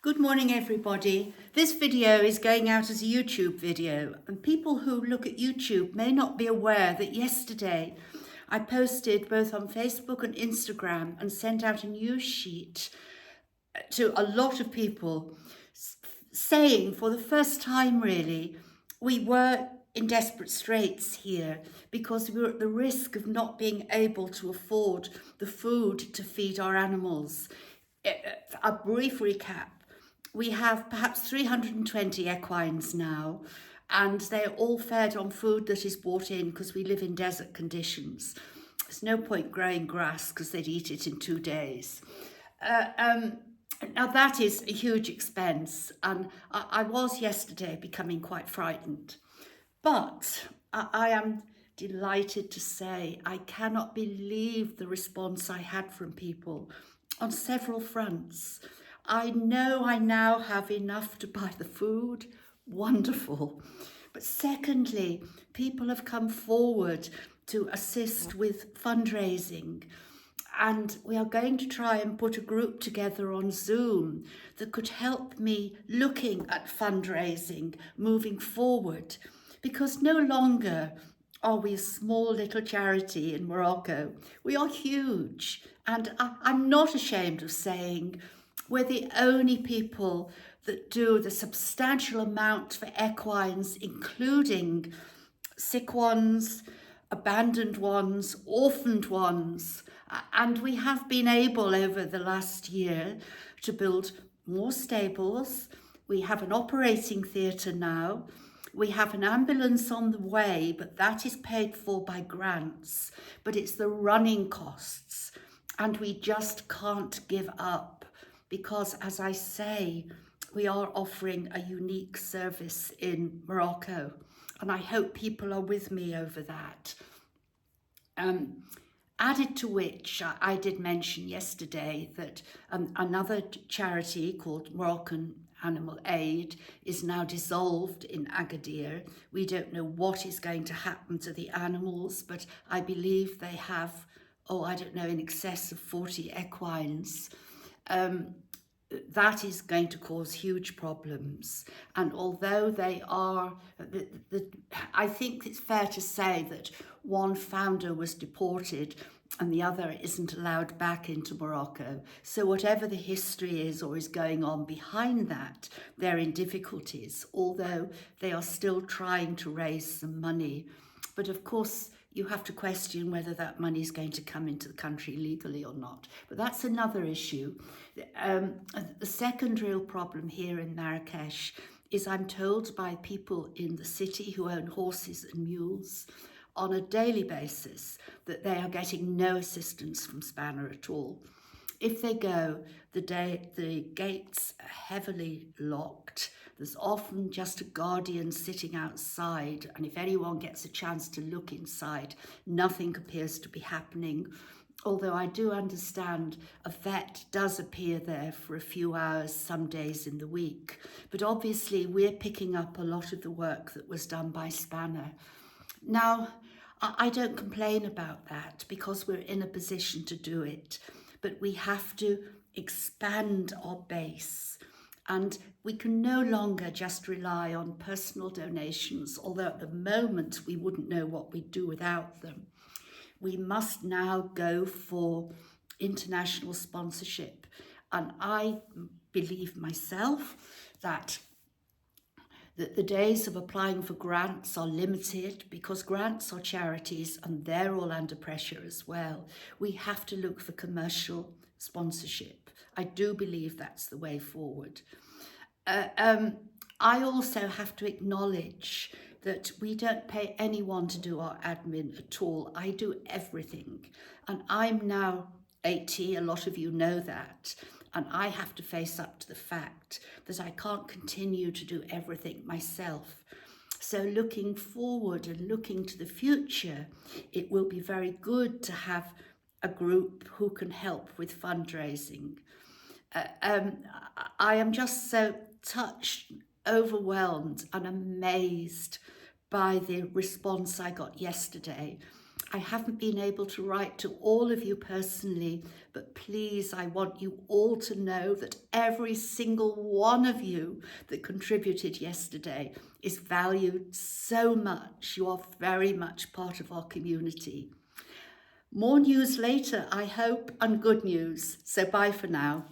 Good morning, everybody. This video is going out as a YouTube video, and people who look at YouTube may not be aware that yesterday I posted both on Facebook and Instagram and sent out a news sheet to a lot of people saying for the first time really we were in desperate straits here because we were at the risk of not being able to afford the food to feed our animals. A brief recap. We have perhaps 320 equines now, and they're all fed on food that is brought in because we live in desert conditions. There's no point growing grass because they'd eat it in 2 days. Now that is a huge expense, and I was yesterday becoming quite frightened. But I am delighted to say I cannot believe the response I had from people on several fronts. I know I now have enough to buy the food. Wonderful. But secondly, people have come forward to assist with fundraising. And we are going to try and put a group together on Zoom that could help me looking at fundraising moving forward. Because no longer are we a small little charity in Morocco. We are huge. And I'm not ashamed of saying we're the only people that do the substantial amount for equines, including sick ones, abandoned ones, orphaned ones. And we have been able over the last year to build more stables. We have an operating theatre now. We have an ambulance on the way, but that is paid for by grants. But it's the running costs. And we just can't give up because, as I say, we are offering a unique service in Morocco. And I hope people are with me over that. Added to which, I did mention yesterday that another charity called Moroccan Animal Aid is now dissolved in Agadir. We don't know what is going to happen to the animals, but I believe they have, in excess of 40 equines. That is going to cause huge problems. And although they are, I think it's fair to say that one founder was deported and the other isn't allowed back into Morocco. So whatever the history is or is going on behind that, they're in difficulties, although they are still trying to raise some money. But of course, you have to question whether that money is going to come into the country legally or not. But that's another issue. The second real problem here in Marrakesh is I'm told by people in the city who own horses and mules on a daily basis that they are getting no assistance from Spanner at all. If they go, the gates are heavily locked. There's often just a guardian sitting outside, and if anyone gets a chance to look inside, nothing appears to be happening. Although I do understand a vet does appear there for a few hours some days in the week. But obviously we're picking up a lot of the work that was done by Spanner. Now, I don't complain about that because we're in a position to do it. But we have to expand our base, and we can no longer just rely on personal donations, although at the moment we wouldn't know what we'd do without them. We must now go for international sponsorship, and I believe myself that the days of applying for grants are limited because grants are charities and they're all under pressure as well. We have to look for commercial sponsorship. I do believe that's the way forward. I also have to acknowledge that we don't pay anyone to do our admin at all. I do everything. And I'm now 80, a lot of you know that. And I have to face up to the fact that I can't continue to do everything myself. So looking forward and looking to the future, it will be very good to have a group who can help with fundraising. I am just so touched, overwhelmed and amazed by the response I got yesterday I haven't been able to write to all of you personally, but please, I want you all to know that every single one of you that contributed yesterday is valued so much. You are very much part of our community. More news later, I hope, and good news. So bye for now.